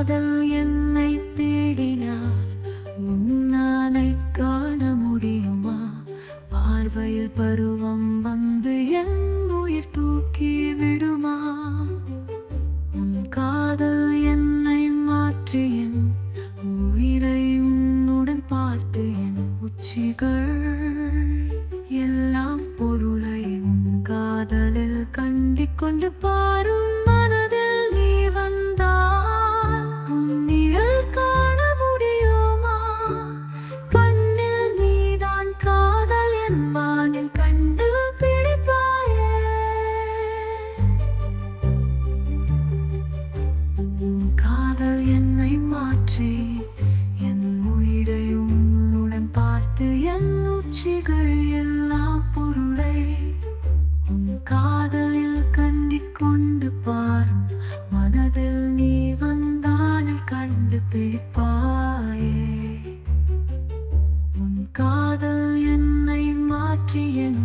காதல் என்னை தேடினார், உன்னானை காண முடியுமா? பார்வையில் பருவம் வந்து என் உயிர் தூக்கி விடுமா? உன் காதல் என்னை மாற்றி என் உயிரை உன்னுடன் பார்த்து என் உச்சிகள் எல்லாம் பொருளை உன் காதலில் கண்டிக்கொண்டு பாரும் மனதில் நீ வந்தால் உன் நிழல் காண முடியுமா? கண்ணில் நீதான் காதல் என் வானில் கண்டு பிடிப்பாயே. உன் காதல் என்னை மாற்றி என் உயிரை உன்னுடன் பார்த்து என் உச்சிகள் எல்லாம் பொருளை உன் காதலில் கண்டிக்கொண்டு பாரும் மனதில் நீ வந்தால் கண்டு பிடிப்பாயே. உன் காதல் என்னை மாற்றி என்